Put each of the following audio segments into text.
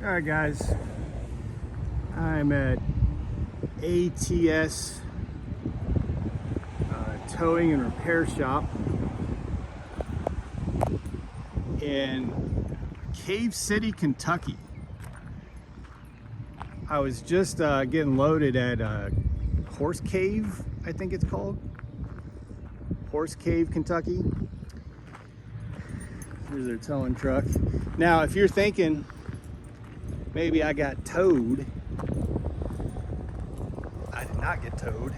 All right, guys, I'm at ATS Towing and Repair Shop in Cave City, Kentucky. I was just getting loaded at Horse Cave, I think it's called. Horse Cave, Kentucky. Here's their towing truck. Now, if you're thinking, maybe I got towed. I did not get towed.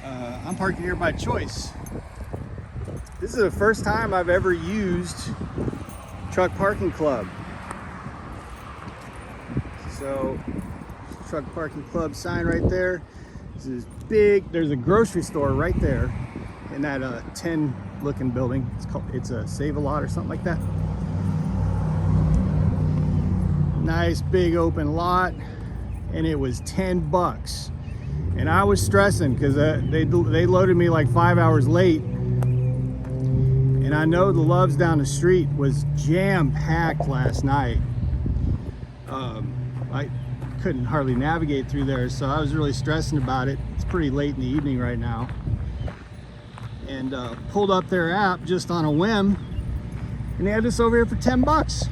I'm parking here by choice. This is the first time I've ever used Truck Parking Club. So, Truck Parking Club sign right there. This is big. There's a grocery store right there in that tin looking building. It's a Save-A-Lot or something like that. Nice big open lot, and it was 10 bucks. And I was stressing because they loaded me like 5 hours late, and I know the Love's down the street was jam-packed last night. I couldn't hardly navigate through there, so I was really stressing about it. It's pretty late in the evening right now, and pulled up their app just on a whim, and they had this over here for 10 bucks.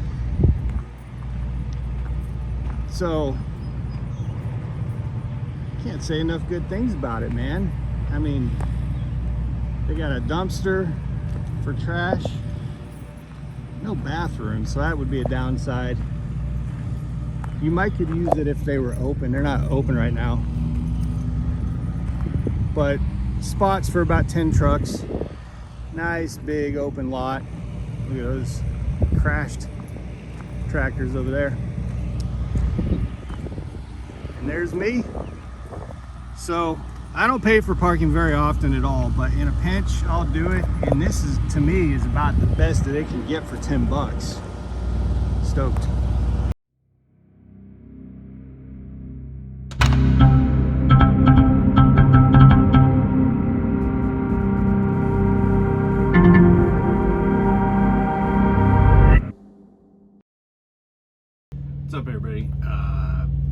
So, can't say enough good things about it, man. I mean, they got a dumpster for trash, no bathroom, so that would be a downside. You might could use it if they were open. They're not open right now, but spots for about 10 trucks. Nice big open lot. Look at those crashed tractors over there. And there's me. So I don't pay for parking very often at all, but in a pinch I'll do it, and this is, to me, is about the best that it can get for 10 bucks. Stoked. What's up, everybody?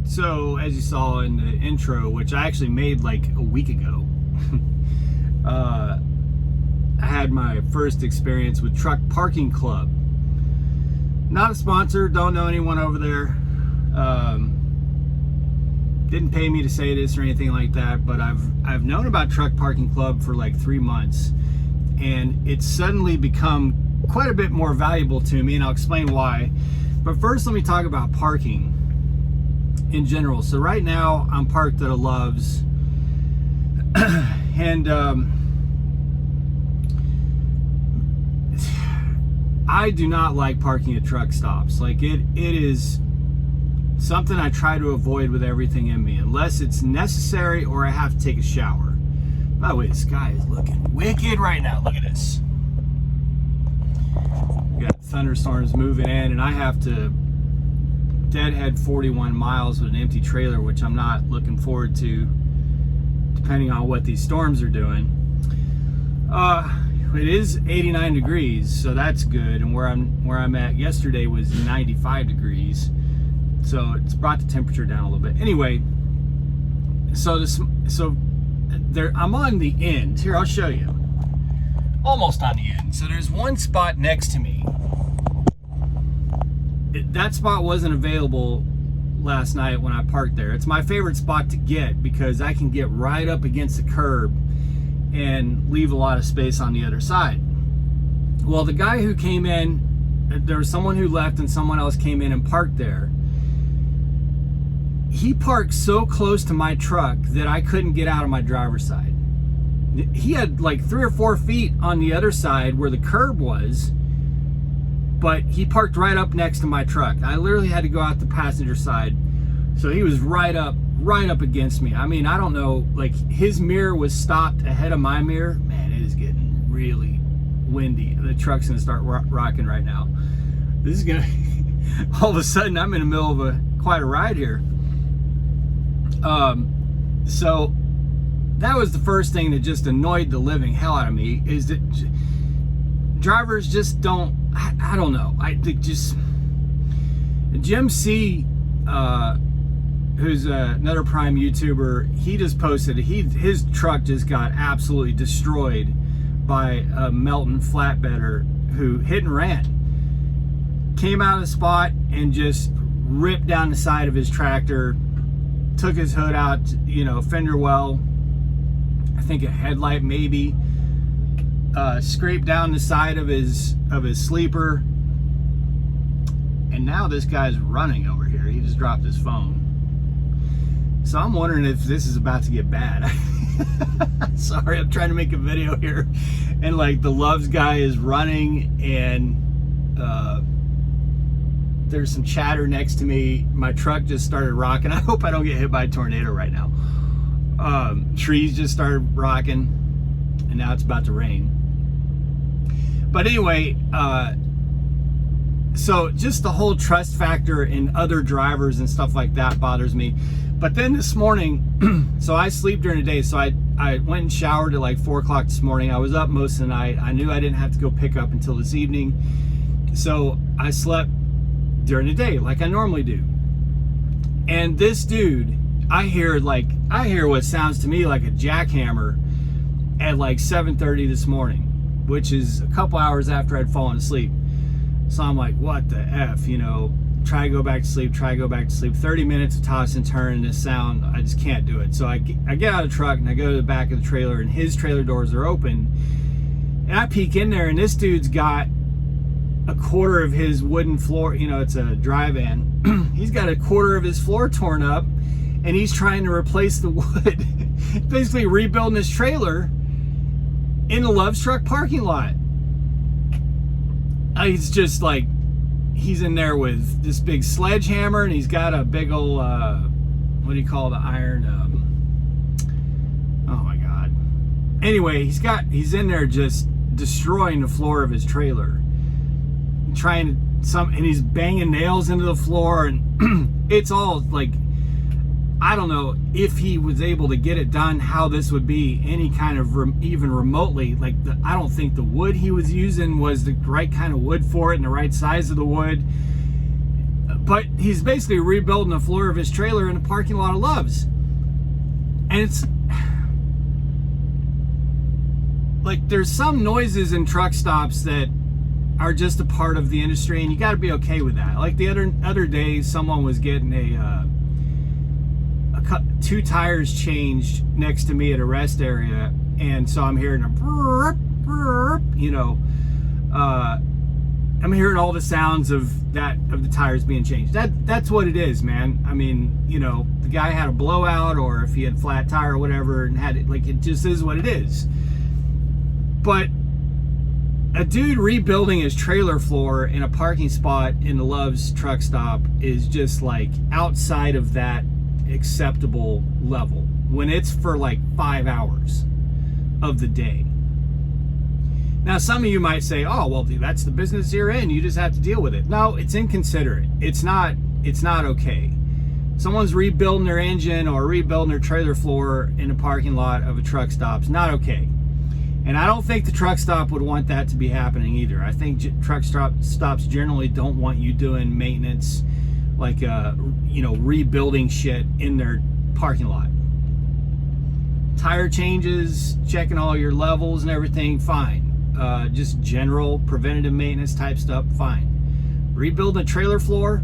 So as you saw in the intro, which I actually made like a week ago, I had my first experience with Truck Parking Club. Not a sponsor, don't know anyone over there. Didn't pay me to say this or anything like that, but I've known about Truck Parking Club for like 3 months, and it's suddenly become quite a bit more valuable to me, and I'll explain why. But first, let me talk about parking in general. So right now I'm parked at a Love's, and I do not like parking at truck stops. Like it is something I try to avoid with everything in me, unless it's necessary or I have to take a shower. By the way, the sky is looking wicked right now. Look at this. We got thunderstorms moving in, and I have to deadhead 41 miles with an empty trailer, which I'm not looking forward to, depending on what these storms are doing. It is 89 degrees, so that's good, and where I'm at yesterday was 95 degrees, so it's brought the temperature down a little bit. Anyway, I'm on the end here. I'll show you. Almost on the end. So there's one spot next to me. That spot wasn't available last night when I parked there. It's my favorite spot to get because I can get right up against the curb and leave a lot of space on the other side. Well, the guy who came in, there was someone who left and someone else came in and parked there. He parked so close to my truck that I couldn't get out of my driver's side. He had like 3 or 4 feet on the other side where the curb was, but he parked right up next to my truck. I literally had to go out the passenger side, so he was right up against me. I mean, I don't know, like his mirror was stopped ahead of my mirror. Man, it is getting really windy. The truck's gonna start rocking right now. This is gonna, all of a sudden I'm in the middle of quite a ride here. So that was the first thing that just annoyed the living hell out of me, is that drivers just don't, I don't know. Jim C, who's another Prime YouTuber, he just posted his truck just got absolutely destroyed by a Melton flatbedder who hit and ran. Came out of the spot and just ripped down the side of his tractor, took his hood out, you know, fender well, I think a headlight maybe, scraped down the side of his sleeper, and now this guy's running over here. He just dropped his phone. So I'm wondering if this is about to get bad. Sorry, I'm trying to make a video here, and like the Loves guy is running, and there's some chatter next to me. My truck just started rocking. I hope I don't get hit by a tornado right now. Trees just started rocking, and now it's about to rain. But anyway, so just the whole trust factor in other drivers and stuff like that bothers me. But then this morning, so I sleep during the day, so I went and showered at like 4 o'clock this morning. I was up most of the night. I knew I didn't have to go pick up until this evening, so I slept during the day like I normally do. And this dude, I hear what sounds to me like a jackhammer at like 7:30 this morning, which is a couple hours after I'd fallen asleep. So I'm like, what the F, you know, try to go back to sleep, 30 minutes of toss and turn, and this sound, I just can't do it. So I get out of the truck and I go to the back of the trailer, and his trailer doors are open, and I peek in there, and this dude's got a quarter of his wooden floor, you know, it's a dry van. He's got a quarter of his floor torn up, and he's trying to replace the wood. Basically rebuilding his trailer in the Love's truck parking lot. He's just like, he's in there with this big sledgehammer, and he's got a big old, what do you call the iron? Oh my God. Anyway, he's in there just destroying the floor of his trailer. And he's banging nails into the floor, and it's all like, I don't know if he was able to get it done, how this would be any kind of even remotely, like I don't think the wood he was using was the right kind of wood for it and the right size of the wood. But he's basically rebuilding the floor of his trailer in the parking lot of Love's. And it's like, there's some noises in truck stops that are just a part of the industry, and you got to be okay with that. Like the other day, someone was getting two tires changed next to me at a rest area, and so I'm hearing a burp, burp, you know, I'm hearing all the sounds of the tires being changed. That's what it is, man. I mean, you know, the guy had a blowout, or if he had a flat tire or whatever, and had it, like, it just is what it is. But a dude rebuilding his trailer floor in a parking spot in the Love's truck stop is just like outside of that acceptable level when it's for like 5 hours of the day. Now, some of you might say, oh, well, that's the business you're in, you just have to deal with it. No, it's inconsiderate. It's not okay. Someone's rebuilding their engine or rebuilding their trailer floor in a parking lot of a truck stop. It's not okay. And I don't think the truck stop would want that to be happening either. I think truck stops generally don't want you doing maintenance, like, you know, rebuilding shit in their parking lot. Tire changes, checking all your levels and everything, fine. Just general preventative maintenance type stuff, fine. Rebuilding a trailer floor,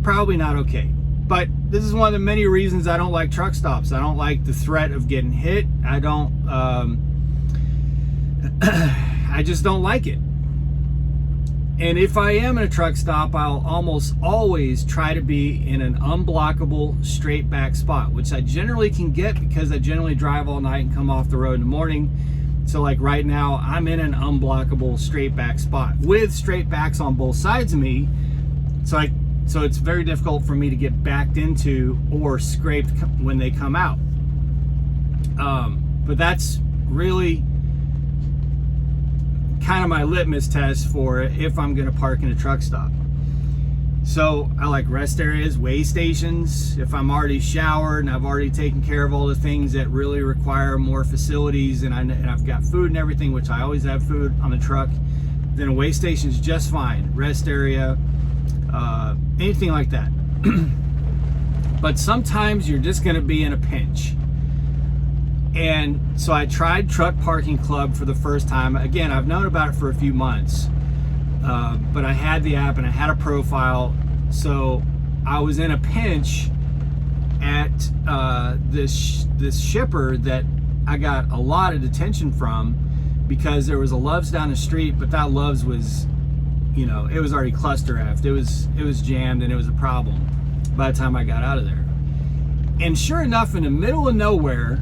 probably not okay. But this is one of the many reasons I don't like truck stops. I don't like the threat of getting hit. I just don't like it. And if I am in a truck stop, I'll almost always try to be in an unblockable straight back spot, which I generally can get because I generally drive all night and come off the road in the morning. So like right now, I'm in an unblockable straight back spot with straight backs on both sides of me. So it's very difficult for me to get backed into or scraped when they come out. But that's really kind of my litmus test for if I'm going to park in a truck stop. So I like rest areas, way stations. If I'm already showered and I've already taken care of all the things that really require more facilities, and I've got food and everything, which I always have food on the truck, then a way station is just fine. Rest area, anything like that. But sometimes you're just going to be in a pinch. And so I tried Truck Parking Club for the first time. Again, I've known about it for a few months, but I had the app and I had a profile. So I was in a pinch at this shipper that I got a lot of detention from, because there was a Love's down the street, but that Love's was, you know, it was already cluster effed. It was jammed and it was a problem by the time I got out of there. And sure enough, in the middle of nowhere,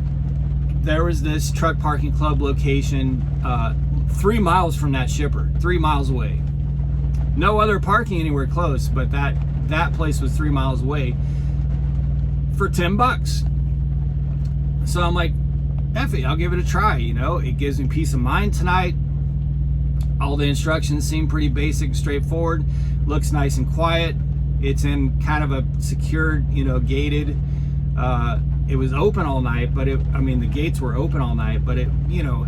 there was this Truck Parking Club location 3 miles from that shipper, 3 miles away. No other parking anywhere close, but that place was 3 miles away for $10. So I'm like, F it, I'll give it a try. You know, it gives me peace of mind tonight. All the instructions seem pretty basic, straightforward. Looks nice and quiet. It's in kind of a secured, you know, gated. It was open all night, but the gates were open all night, but it, you know,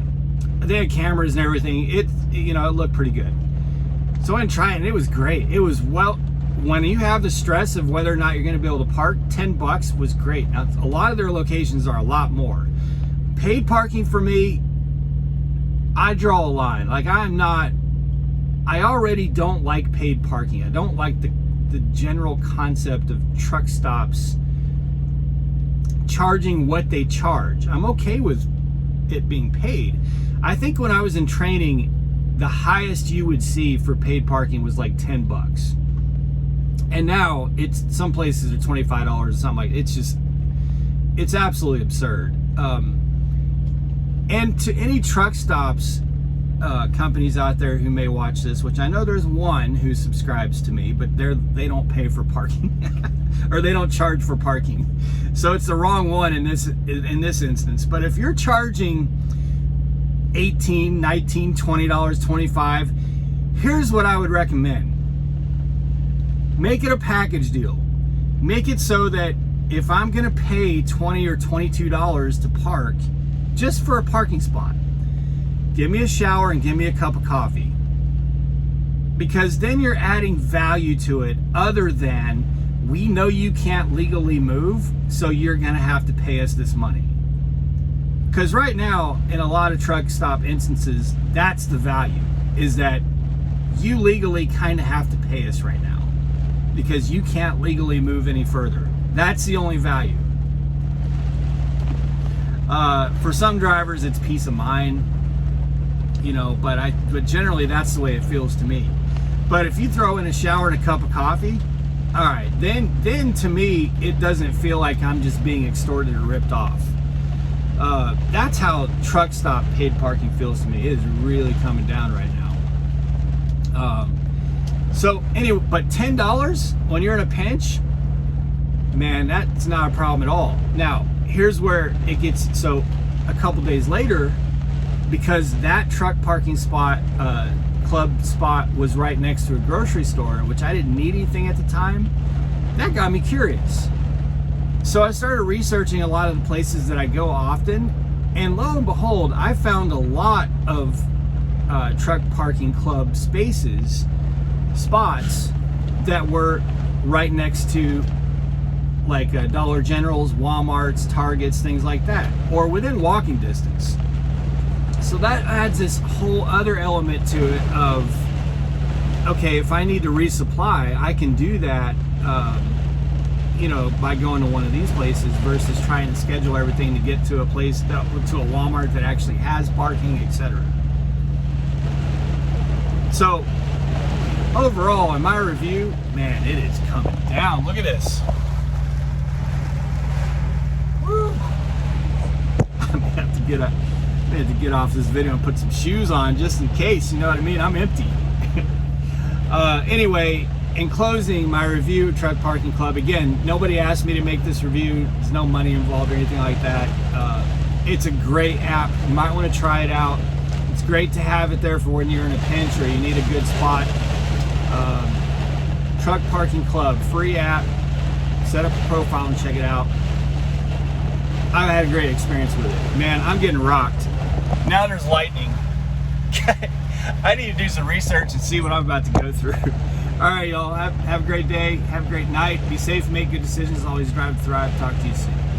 they had cameras and everything. It, you know, it looked pretty good. So I went and tried it, and it was great. It was, well, when you have the stress of whether or not you're going to be able to park, $10 was great. Now, a lot of their locations are a lot more. Paid parking for me, I draw a line. Like, I already don't like paid parking. I don't like the general concept of truck stops charging what they charge. I'm okay with it being paid. I think when I was in training, the highest you would see for paid parking was like $10. And now it's, some places are $25 or something like, it's absolutely absurd. And to any truck stops companies out there who may watch this, which I know there's one who subscribes to me, but they don't pay for parking or they don't charge for parking. So it's the wrong one in this instance. But if you're charging $18, $19, $20, $25, here's what I would recommend. Make it a package deal. Make it so that if I'm gonna pay $20 or $22 to park just for a parking spot, give me a shower and give me a cup of coffee. Because then you're adding value to it, other than, we know you can't legally move, so you're gonna have to pay us this money. Because right now, in a lot of truck stop instances, that's the value, is that you legally kind of have to pay us right now because you can't legally move any further. That's the only value. For some drivers, it's peace of mind, you know, but generally that's the way it feels to me. But if you throw in a shower and a cup of coffee, all right, then to me, it doesn't feel like I'm just being extorted or ripped off. That's how truck stop paid parking feels to me. It is really coming down right now. So anyway, but $10 when you're in a pinch, man, that's not a problem at all. Now, here's where it gets, so a couple days later, because that truck parking spot, club spot was right next to a grocery store, which I didn't need anything at the time, that got me curious. So I started researching a lot of the places that I go often, and lo and behold, I found a lot of truck parking club spots that were right next to like Dollar Generals, Walmarts, Targets, things like that, or within walking distance. So that adds this whole other element to it of, okay, if I need to resupply, I can do that, you know, by going to one of these places versus trying to schedule everything to get to a place, to a Walmart that actually has parking, etc. So overall, in my review, man, it is coming down. Look at this. Woo. I'm gonna have to get off this video and put some shoes on just in case, you know what I mean? I'm empty. Anyway, in closing, my review of Truck Parking Club, again, nobody asked me to make this review. There's no money involved or anything like that. It's a great app. You might want to try it out. It's great to have it there for when you're in a pinch or you need a good spot. Truck Parking Club, free app. Set up a profile and check it out. I've had a great experience with it. Man, I'm getting rocked. Now there's lightning. I need to do some research and see what I'm about to go through. All right, y'all. Have a great day. Have a great night. Be safe. Make good decisions. Always drive, thrive. Talk to you soon.